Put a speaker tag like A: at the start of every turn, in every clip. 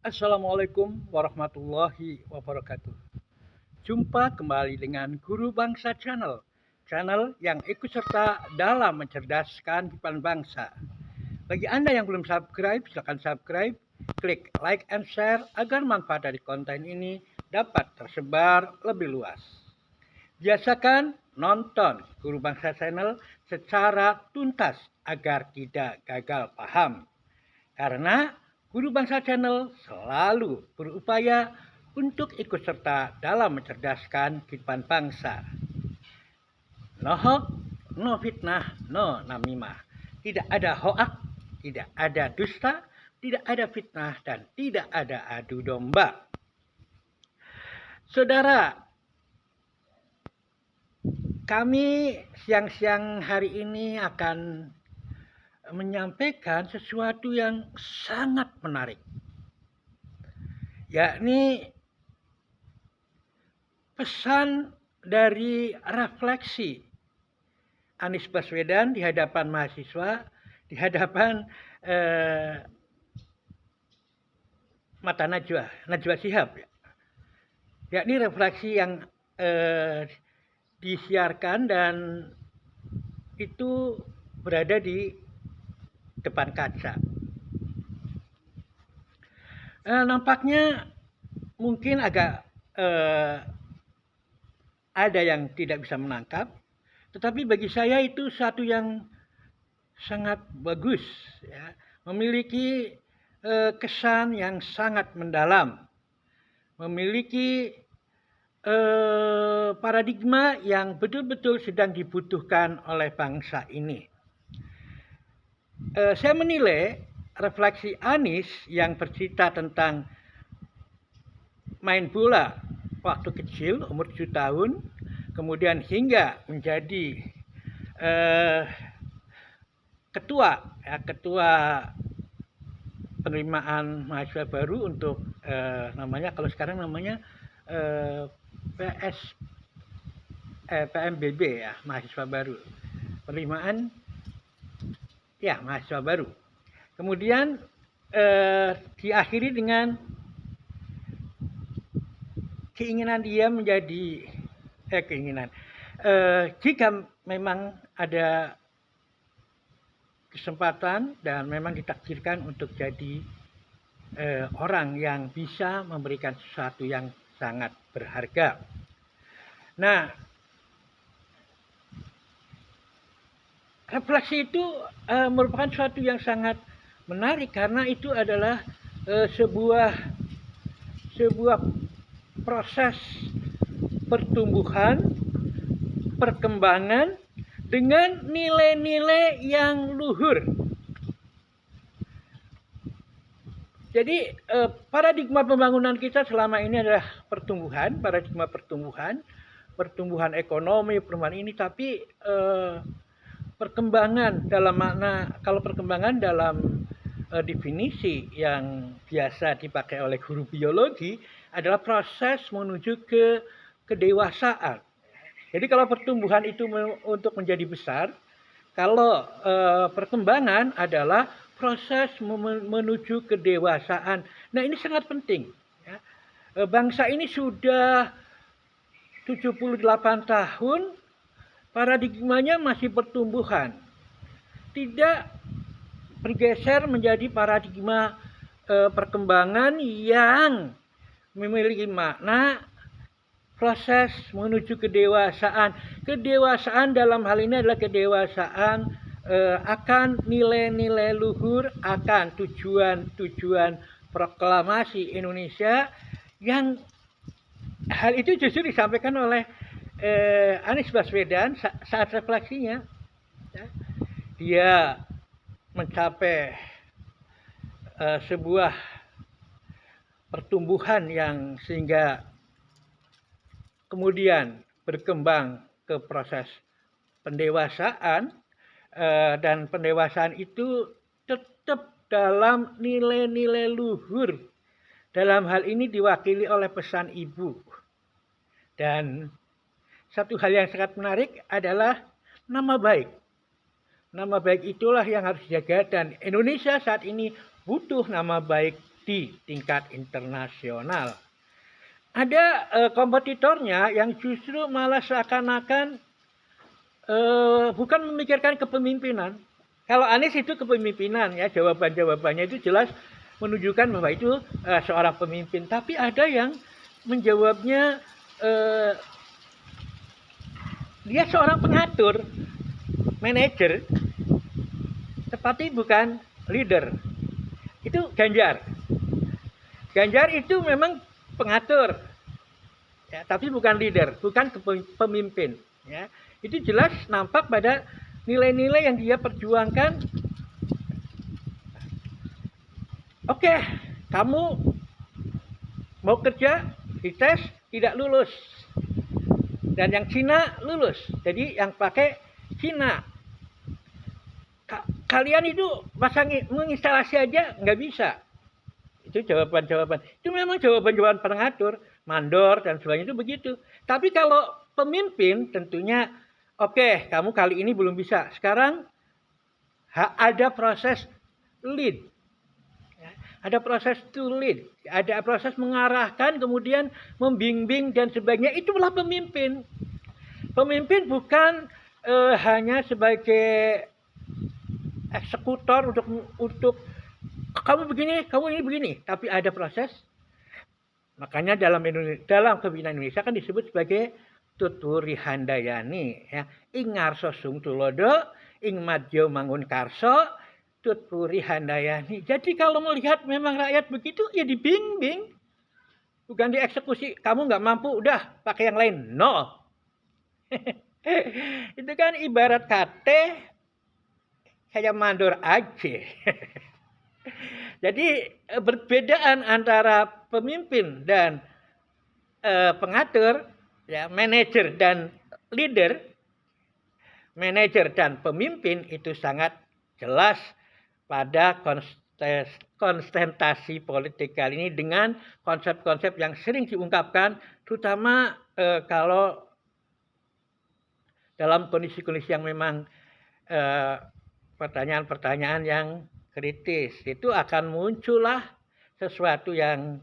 A: Assalamualaikum warahmatullahi wabarakatuh. Jumpa kembali dengan Guru Bangsa Channel, channel yang ikut serta dalam mencerdaskan kehidupan bangsa. Bagi Anda yang belum subscribe, silakan subscribe, klik like and share agar manfaat dari konten ini dapat tersebar lebih luas. Biasakan nonton Guru Bangsa Channel secara tuntas agar tidak gagal paham. Karena Guru Bangsa Channel selalu berupaya untuk ikut serta dalam mencerdaskan kehidupan bangsa. No hoax, no fitnah, no namimah. Tidak ada hoak, tidak ada dusta, tidak ada fitnah, dan tidak ada adu domba. Saudara, kami siang-siang hari ini akan menyampaikan sesuatu yang sangat menarik, yakni pesan dari refleksi Anies Baswedan di hadapan mahasiswa, di hadapan Mata Najwa Shihab, yakni refleksi yang disiarkan dan itu berada di depan kaca. Nampaknya mungkin agak ada yang tidak bisa menangkap, tetapi bagi saya itu satu yang sangat bagus, ya, memiliki kesan yang sangat mendalam, memiliki paradigma yang betul-betul sedang dibutuhkan oleh bangsa ini. Saya menilai refleksi Anies yang bercerita tentang main bola waktu kecil, umur 7 tahun, kemudian hingga menjadi ketua penerimaan mahasiswa baru untuk namanya, kalau sekarang namanya PMBB ya, mahasiswa baru, penerimaan ya mahasiswa baru. Kemudian diakhiri dengan keinginan dia menjadi jika memang ada kesempatan dan memang ditakdirkan untuk jadi orang yang bisa memberikan sesuatu yang sangat berharga. Nah, refleksi itu merupakan sesuatu yang sangat menarik karena itu adalah sebuah proses pertumbuhan, perkembangan dengan nilai-nilai yang luhur. Jadi paradigma pembangunan kita selama ini adalah paradigma pertumbuhan ekonomi, pertumbuhan ini, tapi perkembangan dalam makna, kalau perkembangan dalam definisi yang biasa dipakai oleh guru biologi adalah proses menuju ke kedewasaan. Jadi kalau pertumbuhan itu untuk menjadi besar, kalau perkembangan adalah proses menuju kedewasaan. Nah, ini sangat penting. Ya. Bangsa ini sudah 78 tahun, paradigmanya masih pertumbuhan. Tidak bergeser menjadi paradigma perkembangan yang memiliki makna proses menuju kedewasaan. Kedewasaan dalam hal ini adalah kedewasaan akan nilai-nilai luhur, akan tujuan-tujuan proklamasi Indonesia, yang hal itu justru disampaikan oleh Anies Baswedan saat refleksinya. Ya. Dia mencapai sebuah pertumbuhan yang sehingga kemudian berkembang ke proses pendewasaan, dan pendewasaan itu tetap dalam nilai-nilai luhur. Dalam hal ini diwakili oleh pesan ibu. Dan satu hal yang sangat menarik adalah nama baik. Nama baik itulah yang harus dijaga, dan Indonesia saat ini butuh nama baik di tingkat internasional. Ada kompetitornya yang justru malah seakan-akan bukan memikirkan kepemimpinan. Kalau Anies itu kepemimpinan ya, jawaban-jawabannya itu jelas menunjukkan bahwa itu seorang pemimpin. Tapi ada yang menjawabnya dia seorang pengatur, manajer, tetapi bukan leader. Itu Ganjar. Ganjar itu memang pengatur, ya, tapi bukan leader, bukan pemimpin. Ya. Itu jelas nampak pada nilai-nilai yang dia perjuangkan. Oke, kamu mau kerja, dites, tidak lulus. Dan yang Cina lulus, jadi yang pakai Cina. Kalian itu menginstalasi aja nggak bisa. Itu jawaban-jawaban. Itu memang jawaban-jawaban pengatur, mandor dan sebagainya itu begitu. Tapi kalau pemimpin tentunya, oke, kamu kali ini belum bisa. Sekarang ada proses lead. Ada proses to lead, ada proses mengarahkan, kemudian membimbing dan sebagainya. Itulah pemimpin. Pemimpin bukan hanya sebagai eksekutor untuk kamu begini, kamu ini begini, tapi ada proses. Makanya dalam kepemimpinan Indonesia kan disebut sebagai tuturi handayani, ya. Ing ngarso sung tulodo, ing madyo mangun karso, tuturi handayani. Jadi kalau melihat memang rakyat begitu, ya dibimbing. Bukan dieksekusi. Kamu nggak mampu, udah pakai yang lain. No. Itu kan ibarat kate, kayak mandor aja. Jadi perbedaan antara pemimpin dan pengatur, ya, manajer dan leader, manajer dan pemimpin itu sangat jelas pada konsentrasi politik kali ini dengan konsep-konsep yang sering diungkapkan, terutama kalau dalam kondisi-kondisi yang memang pertanyaan-pertanyaan yang kritis, itu akan muncullah sesuatu yang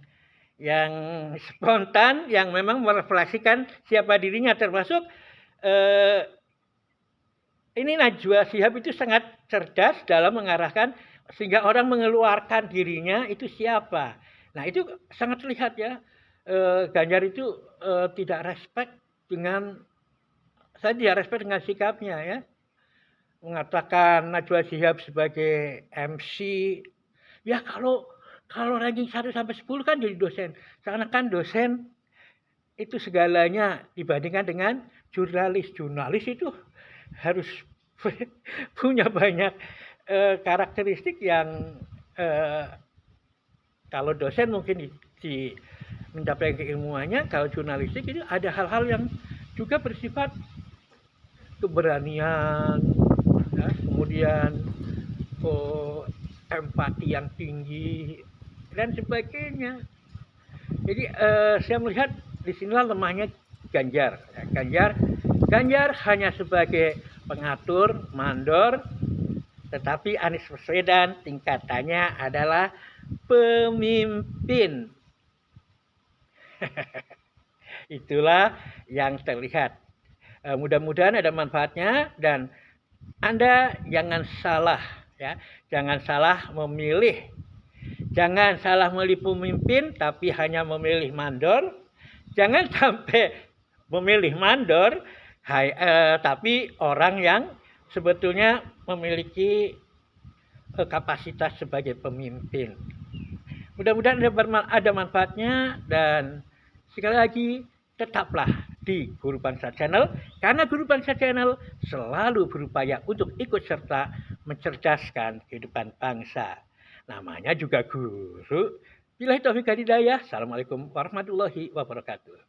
A: spontan, yang memang merefleksikan siapa dirinya, termasuk ini Najwa Shihab itu sangat cerdas dalam mengarahkan sehingga orang mengeluarkan dirinya itu siapa. Nah itu sangat terlihat ya, Ganjar itu tidak respect dengan, saya tidak respect dengan sikapnya ya. Mengatakan Najwa Shihab sebagai MC, ya kalau ranking 1 sampai 10 kan jadi dosen. Seakan-akan dosen itu segalanya dibandingkan dengan jurnalis. Jurnalis itu harus punya banyak karakteristik yang kalau dosen mungkin di mencapai keilmuannya, kalau jurnalistik itu ada hal-hal yang juga bersifat keberanian, ya, kemudian empati yang tinggi dan sebagainya. Jadi saya melihat disinilah lemahnya Ganjar. Ganjar hanya sebagai pengatur, mandor, tetapi Anies Baswedan tingkatannya adalah pemimpin. Itulah yang terlihat. Mudah-mudahan ada manfaatnya dan Anda jangan salah ya, jangan salah memilih. Jangan salah memilih pemimpin tapi hanya memilih mandor. Jangan sampai memilih mandor tapi orang yang sebetulnya memiliki kapasitas sebagai pemimpin. Mudah-mudahan ada manfaatnya dan sekali lagi tetaplah di Guru Bangsa Channel, karena Guru Bangsa Channel selalu berupaya untuk ikut serta mencerdaskan kehidupan bangsa. Namanya juga guru. Billahi taufiq wal hidayah. Assalamualaikum warahmatullahi wabarakatuh.